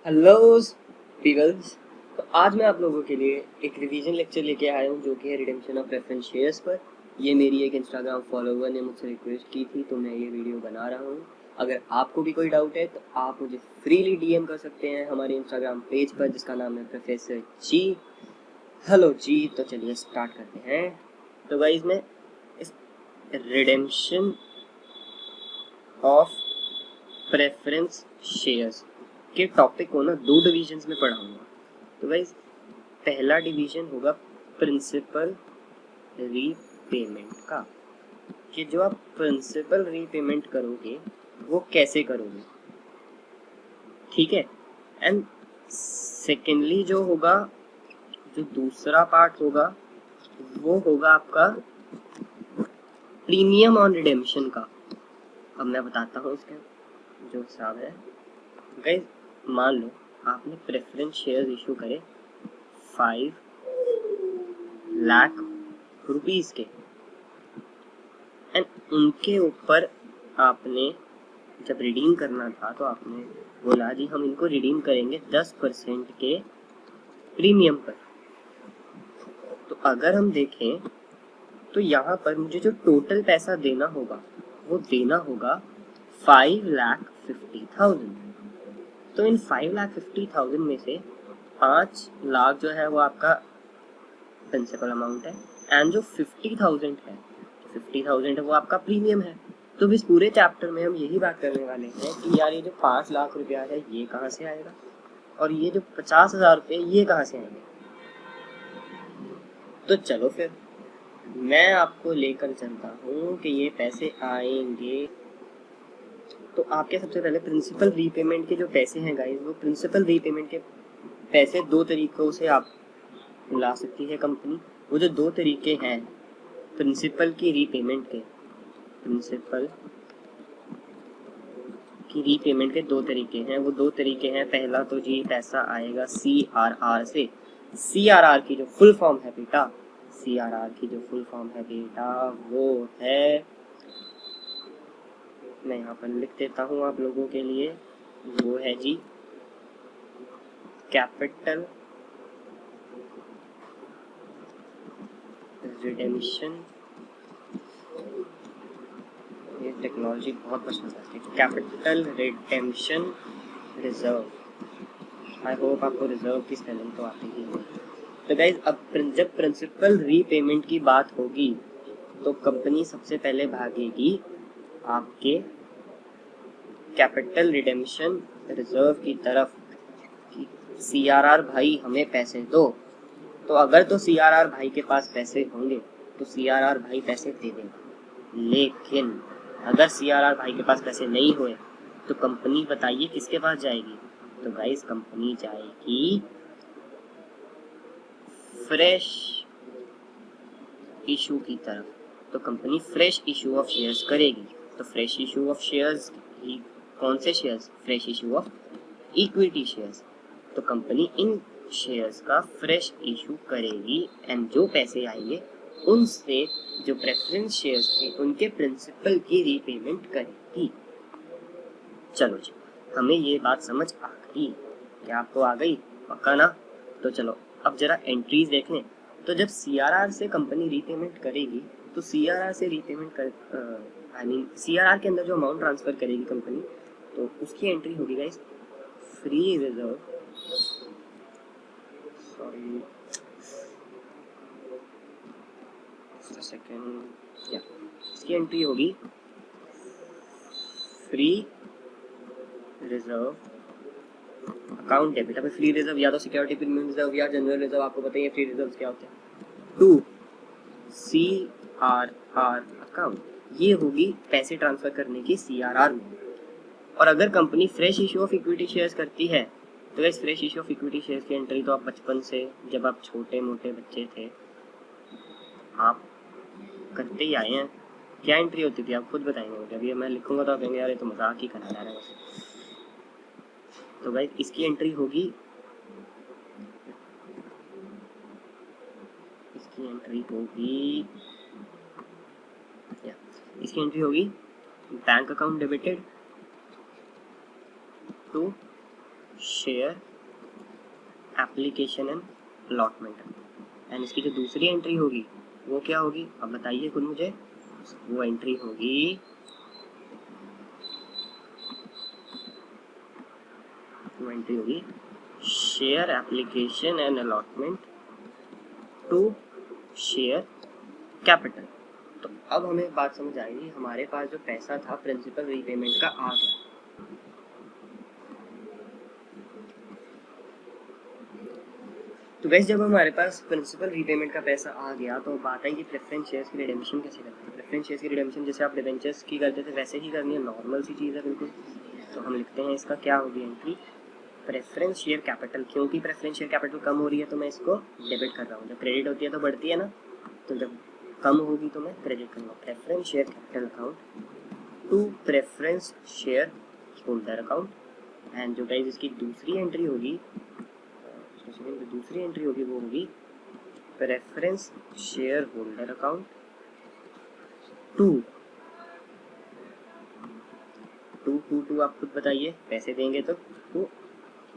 Hello पीगल्स। तो आज मैं आप लोगों के लिए एक रिवीजन लेक्चर लेके आया हूँ जो कि है रिडेम्पशन ऑफ प्रेफरेंस शेयर्स पर। ये मेरी एक इंस्टाग्राम फॉलोवर ने मुझसे रिक्वेस्ट की थी तो मैं ये वीडियो बना रहा हूँ। अगर आपको भी कोई डाउट है तो आप मुझे फ्रीली डीएम कर सकते हैं हमारे इंस्टाग्राम पेज पर जिसका नाम है प्रोफेसर जी। हेलो जी, तो चलिए स्टार्ट करते हैं। तो गाइज मैं इस रिडेम्पशन ऑफ प्रेफरेंस शेयर्स के टॉपिक को ना दो डिविजन्स में पढ़ाऊंगा। तो गाइज पहला डिवीजन होगा प्रिंसिपल रीपेमेंट का, कि जो आप प्रिंसिपल रीपेमेंट करोगे वो कैसे करोगे, ठीक है। एंड सेकेंडली जो होगा, जो दूसरा पार्ट होगा वो होगा आपका प्रीमियम ऑन रिडेम्पशन का। अब मैं बताता हूँ इसका जो हिसाब है। गाइज मान लो आपने प्रेफरेंस शेयर इशू करे 5 लाख रुपीज के, एंड उनके ऊपर आपने जब रिडीम करना था तो आपने बोला जी हम इनको रिडीम करेंगे 10% के प्रीमियम पर। तो अगर हम देखें तो यहाँ पर मुझे जो टोटल पैसा देना होगा वो देना होगा 5,50,000। तो इन 5,50,000 में से 5 लाख जो है वो आपका प्रिंसिपल अमाउंट है, एंड जो 50,000 है, 50,000 है वो आपका प्रीमियम है। तो इस पूरे चैप्टर में हम यही बात करने वाले हैं कि यार ये जो 5 लाख रुपया है ये कहाँ से आएगा और ये जो 50,000 रुपये ये कहाँ से आएंगे। तो चलो फिर मैं आपको लेकर चलता हूँ कि ये पैसे आएंगे। तो आपके सबसे पहले प्रिंसिपल रीपेमेंट के जो पैसे हैं गाइस, वो प्रिंसिपल रीपेमेंट के पैसे दो तरीकों से आप ला सकती है कंपनी। वो जो दो तरीके हैं प्रिंसिपल की रीपेमेंट के, प्रिंसिपल की रीपेमेंट के दो तरीके हैं। वो दो तरीके हैं, पहला तो जी पैसा आएगा CRR से। CRR की जो फुल फॉर्म है बेटा, CRR की जो फुल फॉर्म है बेटा वो है, मैं यहाँ पर लिख देता हूँ आप लोगों के लिए, वो है जी कैपिटल रिडेम्पशन। ये टेक्नोलॉजी बहुत पसंद आती है। Capital redemption reserve. I hope आपको रिजर्व की स्पेलिंग तो आती ही है। तो गाइज अब जब प्रिंसिपल रीपेमेंट की बात होगी तो कंपनी सबसे पहले भागेगी आपके कैपिटल रिडेम्पशन रिजर्व की तरफ कि CRR भाई हमें पैसे दो। तो अगर तो CRR भाई के पास पैसे होंगे तो CRR भाई पैसे दे देगा, लेकिन अगर CRR भाई के पास पैसे नहीं हुए तो कंपनी बताइए किसके पास जाएगी। तो गाइस कंपनी जाएगी फ्रेश इशू की तरफ। तो company fresh issue of shares करेगी। तो फ्रेश इशू ऑफ शेयर्स ही कौन से shares, fresh issue of equity shares. तो कंपनी इन शेयर्स का फ्रेश इशू करेगी, एंड जो पैसे आएंगे उनसे जो प्रेफरेंस शेयर्स थे उनके प्रिंसिपल की रीपेमेंट करेगी। चलो जी, हमें ये बात समझ आ गई। क्या आपको आ गई? पक्का ना? तो चलो अब जरा एंट्रीज देख लें। तो जब CRR से कंपनी रीपेमेंट करेगी तो CRR से रीपेमेंट कर CRR के अंदर जो अमाउंट ट्रांसफर करेगी कंपनी, तो उसकी एंट्री होगी guys free reserve, sorry second, या इसकी एंट्री होगी फ्री रिजर्व अकाउंट डेबिट। अभी फ्री रिजर्व या तो सिक्योरिटी प्रीमियम रिजर्व या जनरल रिजर्व, आपको बताइए फ्री रिजर्व क्या होते हैं। टू CRR अकाउंट, ये होगी पैसे ट्रांसफर करने की CRR में। और अगर company fresh issue of equity shares करती है तो इस fresh issue of equity shares की एंट्री तो आप बचपन से जब आप छोटे मोटे बच्चे थे आप करते ही आए हैं। क्या एंट्री होती थी आप खुद बताएंगे मुझे। अभी मैं लिखूंगा तो आप कहेंगे यार ये तो मजाक ही करा जा रहा है। तो गाइस इसकी एंट्री होगी, इसकी एंट्री होगी इसकी एंट्री होगी bank account debited to share application and allotment. And इसकी जो दूसरी एंट्री होगी वो क्या होगी, अब बताइए खुद मुझे। वो एंट्री होगी share application and allotment to share capital. तो अब हमें बात समझ आएगी, हमारे पास जो पैसा था प्रिंसिपल रीपेमेंट का आ गया। तो वैसे जब हमारे पास प्रिंसिपल रीपेमेंट का पैसा आ गया तो बात आई कि प्रेफरेंस शेयर्स की रिडेम्पशन कैसे करते हैं। प्रेफरेंस शेयर्स की रिडेम्पशन जैसे आप डिबेंचर्स की करते थे वैसे ही करनी है, नॉर्मल सी चीज़ है बिल्कुल। तो हम लिखते हैं इसका क्या होगी एंट्री, प्रेफरेंस शेयर कैपिटल। क्योंकि प्रेफरेंस शेयर कैपिटल कम हो रही है तो मैं इसको डेबिट कर रहा हूँ। जब क्रेडिट होती है तो बढ़ती है ना, तो जब कम होगी तो मैं क्रेडिट करूँगा। Preference share capital account to preference share holder account. And जो गाइस इसकी दूसरी एंट्री होगी, वो होगी preference share holder account to आप खुद बताइए, पैसे देंगे तो टू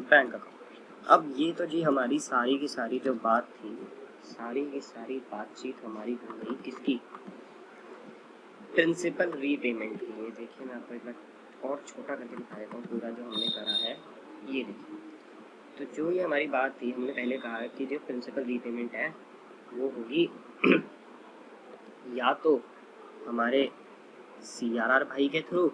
बैंक अकाउंट। अब ये तो जी हमारी सारी की सारी जो बात थी, सारी की सारी बातचीत हमारी हो गई किसकी, प्रिंसिपल रीपेमेंट की। ये देखिए मैं आपको एक बार और छोटा करके दिखा देता हूँ पूरा जो हमने करा है। ये देखिए, तो जो ये हमारी बात थी, हमने पहले कहा कि जो प्रिंसिपल रीपेमेंट है वो होगी या तो हमारे CRR भाई के थ्रू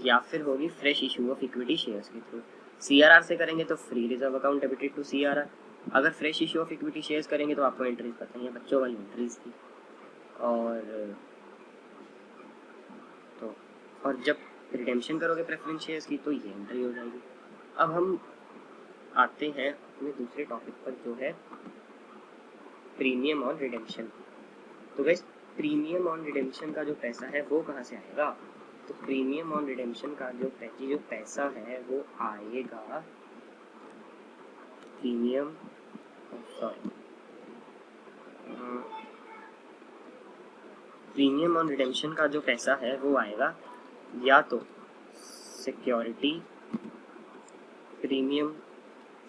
या फिर होगी fresh issue of equity shares के थ्रू। CRR से करेंगे तो free reserve account debited to CRR। अगर fresh issue of equity shares करेंगे तो आपको एंट्रीज पता ही है, बच्चों वाली एंट्रीज थी। और जब रिडेम्पशन करोगे प्रेफरेंस शेयर्स की तो ये एंट्री हो जाएगी। अब हम आते हैं अपने दूसरे टॉपिक पर जो है प्रीमियम ऑन रिडेम्पशन। तो गाइस प्रीमियम ऑन रिडेम्पशन का जो पैसा है वो कहाँ से आएगा, तो प्रीमियम ऑन रिडेम्पशन का जो पैसा है वो आएगा प्रीमियम ऑन रिडेम्पशन का जो पैसा है वो आएगा या तो सिक्योरिटी प्रीमियम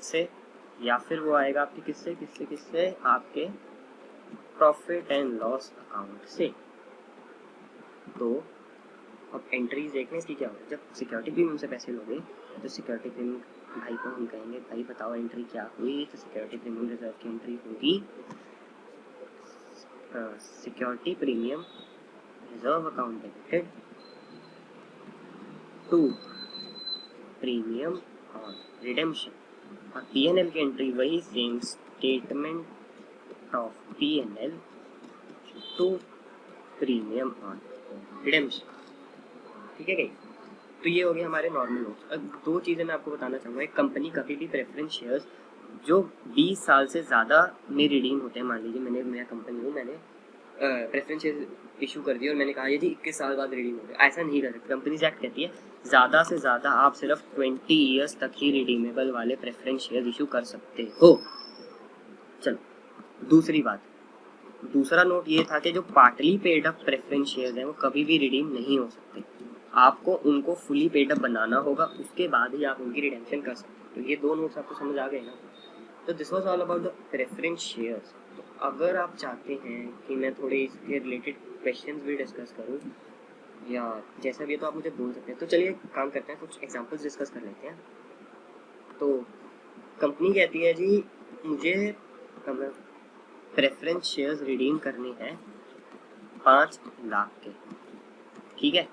से या फिर वो आएगा आपके किससे आपके प्रॉफिट एंड लॉस अकाउंट से। तो अब एंट्रीज देखने इसकी क्या होगी। जब सिक्योरिटी प्रीमियम से पैसे लोगे तो सिक्योरिटी प्रीमियम भाई को हम कहेंगे भाई बताओ एंट्री क्या हुई, तो सिक्योरिटी प्रीमियम रिजर्व की एंट्री होगी security premium reserve account debited to premium on redemption. और P&L की एंट्री वही same, statement of P&L to premium on redemption. ठीक है, तो ये हो गया हमारे नॉर्मल नोट्स। अब दो चीज़ें मैं आपको बताना चाहूँगा। एक, कंपनी कभी भी प्रेफरेंस शेयर्स जो 20 साल से ज़्यादा में रिडीम होते हैं, मान लीजिए मैं कंपनी हूँ, मैंने प्रेफरेंस शेयर इशू कर दिया और मैंने कहा ये जी 21 साल बाद रिडीम हो गया, ऐसा नहीं कर सकते। कंपनीज एक्ट कहती है ज़्यादा से ज़्यादा आप सिर्फ 20 ईयर्स तक ही रिडीमेबल वाले प्रेफरेंस शेयर इशू कर सकते हो। चलो दूसरी बात, दूसरा नोट ये था कि जो partly paid up preference shares हैं वो कभी भी रिडीम नहीं हो सकते। आपको उनको फुली पेड अप बनाना होगा, उसके बाद ही आप उनकी रिडेम्पशन कर सकते हैं। तो ये दो नोट्स आपको समझ आ गए ना। तो this was all about the preference shares. तो अगर आप चाहते हैं कि मैं थोड़े इसके रिलेटेड क्वेश्चंस भी डिस्कस करूं या जैसा भी, तो आप मुझे बोल सकते हैं। तो चलिए काम करते हैं, कुछ एग्जांपल्स डिस्कस कर लेते हैं। तो कंपनी कहती है जी मुझे प्रेफरेंस शेयर्स रिडीम करने हैं 5 लाख के। ठीक है,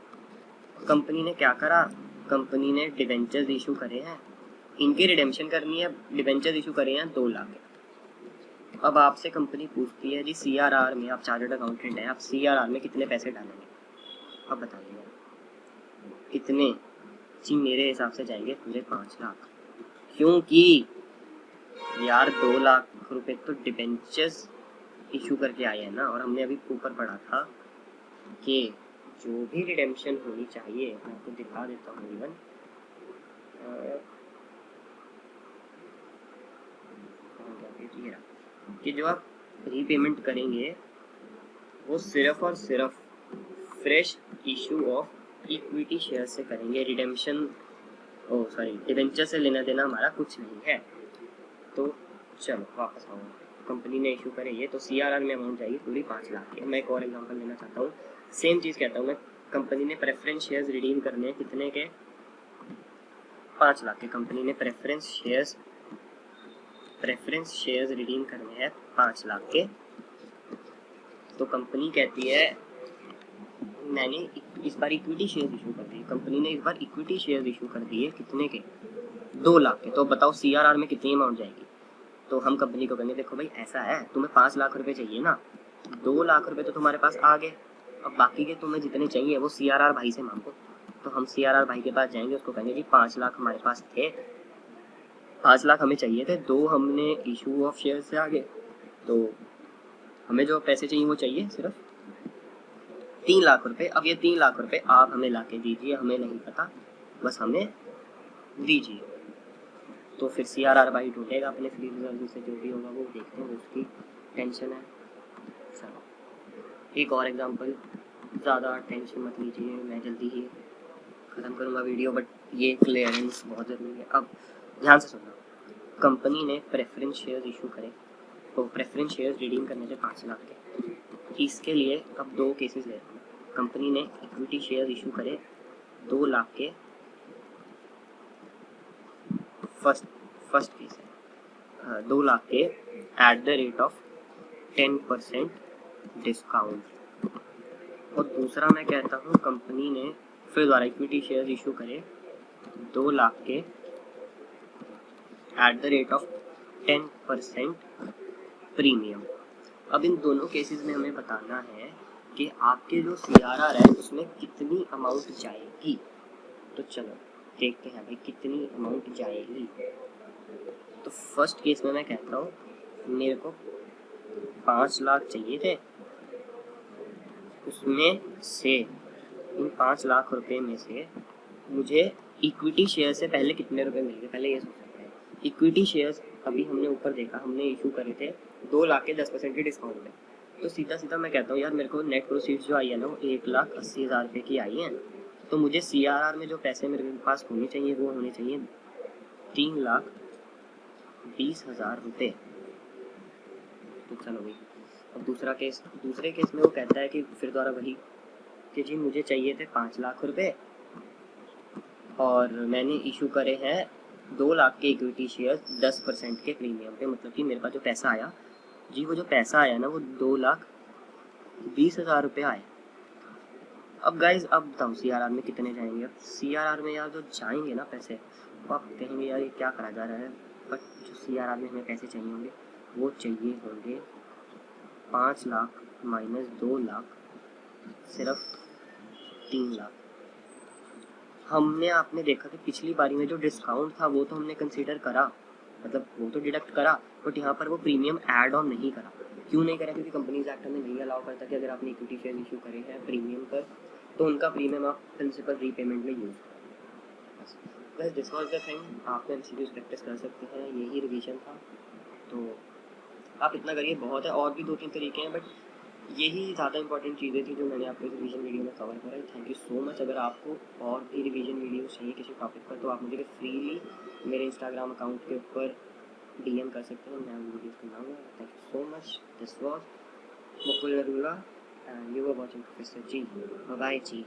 कंपनी ने क्या करा, कंपनी ने डिबेंचर्स इशू करे हैं, इनकी रिडेम्पशन करनी है, डिबेंचर्स इशू करे हैं 2 लाख के। अब आपसे कंपनी पूछती है जी CRR में, आप चार्टर्ड अकाउंटेंट हैं, आप CRR में कितने पैसे डालेंगे। अब बताइए कितने, जी मेरे हिसाब से जाएंगे पूरे 5 लाख, क्योंकि यार 2 लाख रुपए तो डिबेंचर्स इशू करके आए हैं ना। और हमने अभी ऊपर पढ़ा था कि जो भी रिडेम्पशन होनी चाहिए, मैं आपको दिखा देता हूँ इवन, कि जो आप रीपेमेंट करेंगे वो सिर्फ और सिर्फ fresh issue of equity share से करेंगे। रिडेम्पशन ओ सॉरी, डिबेंचर से लेना देना हमारा कुछ नहीं है। तो चलो वापस आओ, कंपनी ने इशू करे ये, तो CRR में अमाउंट जाएगी पूरी 5 लाख की। मैं एक और एग्जांपल लेना चाहता हूँ, सेम चीज़ कहता हूँ मैं। कंपनी ने प्रेफरेंस शेयर्स रिडीम करने हैं कितने के, 5 लाख के। कंपनी ने प्रेफरेंस शेयर्स रिडीम करने हैं 5 लाख के। तो कंपनी कहती है मैंने इस बार इक्विटी शेयर इशू कर दी, कंपनी ने इस बार इक्विटी शेयर इशू कर दिए कितने के, 2 लाख के। तो बताओ CRR में कितनी अमाउंट जाएगी। तो हम कंपनी को कहेंगे देखो भाई ऐसा है, तुम्हें 5 लाख रुपए चाहिए ना, 2 लाख रुपए तो तुम्हारे पास आ गए, अब बाकी के तुम्हें जितने चाहिए वो CRR भाई से मांगो। तो हम CRR भाई के पास जाएंगे, उसको कहेंगे जी 5 लाख हमारे पास थे, 5 लाख हमें चाहिए थे, 2 हमने इशू ऑफ शेयर से आ गए, तो हमें जो पैसे चाहिए वो चाहिए सिर्फ 3 लाख रुपए। अब ये 3 लाख रुपए आप हमें ला के दीजिए, हमें नहीं पता, बस हमें दीजिए। तो फिर CRR भाई ढूंढेगा अपने फ्री रिजर्व से, जो भी होगा वो देखते हैं, उसकी टेंशन है। चलो एक और एग्जांपल, ज़्यादा टेंशन मत लीजिए, मैं जल्दी ही ख़त्म करूँगा वीडियो, बट ये क्लियरेंस बहुत ज़रूरी है। अब ध्यान से सुनना, कंपनी ने प्रेफरेंस शेयर्स इशू करे, तो प्रेफरेंस शेयर्स रिडीम करने थे 5 लाख के। इसके लिए अब 2 केसेस ले रहा हूँ। कंपनी ने इक्विटी शेयर इशू करे 2 लाख के, फर्स्ट केस है 2 लाख के at the rate of 10% discount. और दूसरा मैं कहता हूँ कंपनी ने फिर द्वारा इक्विटी शेयर इशू करे 2 लाख के at the rate of 10% premium. अब इन दोनों केसेस में हमें बताना है कि आपके जो CRR है उसमें कितनी अमाउंट जाएगी। तो चलो देखते हैं भाई कितनी अमाउंट जाएगी। तो फर्स्ट केस में मैं कहता हूँ मेरे को 5 लाख चाहिए थे, उसमें से इन 5 लाख रुपए में से मुझे इक्विटी शेयर से पहले कितने रुपए मिलेंगे, पहले ये सोच सकते हैं। इक्विटी शेयर्स अभी हमने ऊपर देखा, हमने इशू करे थे 2 लाख के 10% के डिस्काउंट में। तो सीधा सीधा मैं कहता हूँ यार मेरे को नेट प्रोसीड्स जो आई है ना वो 1,80,000 रुपये की आई हैं। तो मुझे CRR में जो पैसे मेरे पास होने चाहिए वो होने चाहिए 3,20,000 रुपये। तो चलो भाई अब दूसरे केस में वो कहता है कि फिर द्वारा वही कि जी मुझे चाहिए थे 5 लाख रुपए और मैंने इशू करे हैं 2 लाख के इक्विटी शेयर 10% के प्रीमियम पे। मतलब कि मेरे पास जो पैसा आया जी, वो जो पैसा आया ना वो 2,20,000 रुपये आए। अब गाइज अब बताओ CRR में कितने जाएंगे। अब CRR में यार जो जाएंगे ना पैसे, वो आप कहेंगे यार ये क्या करा जा रहा है, बट जो CRR में हमें पैसे चाहिए होंगे वो चाहिए होंगे 5 लाख माइनस 2 लाख, सिर्फ 3 लाख। हमने आपने देखा कि पिछली बारी में जो डिस्काउंट था वो तो हमने कंसीडर करा, मतलब वो तो डिडक्ट करा, बट यहाँ पर वो प्रीमियम ऐड ऑन नहीं करा। क्यों नहीं करा, क्योंकि कंपनीज एक्ट में नहीं अलाउ करता कि अगर आपने इक्विटी शेयर इशू करे हैं प्रीमियम पर तो उनका प्रीमियम आप प्रिंसिपल रीपेमेंट में यूज़ करें। बस दिस वॉज द थिंग, आप MCQs प्रैक्टिस कर सकते हैं, यही रिवीजन था। तो आप इतना करिए बहुत है, और भी 2-3 तरीके हैं, बट यही ज़्यादा इंपॉर्टेंट चीज़ें थी जो मैंने आपको इस रिवीजन वीडियो में कवर करा है। Thank you so much. अगर आपको और भी रिवीजन वीडियो चाहिए किसी टॉपिक पर तो आप मुझे फ्रीली मेरे इंस्टाग्राम अकाउंट के ऊपर DM कर सकते हैं, मैं वीडियोज़ बनाऊँगा। Thank you so much. This was Mukul Narula and you were watching professor ji. Bye ji.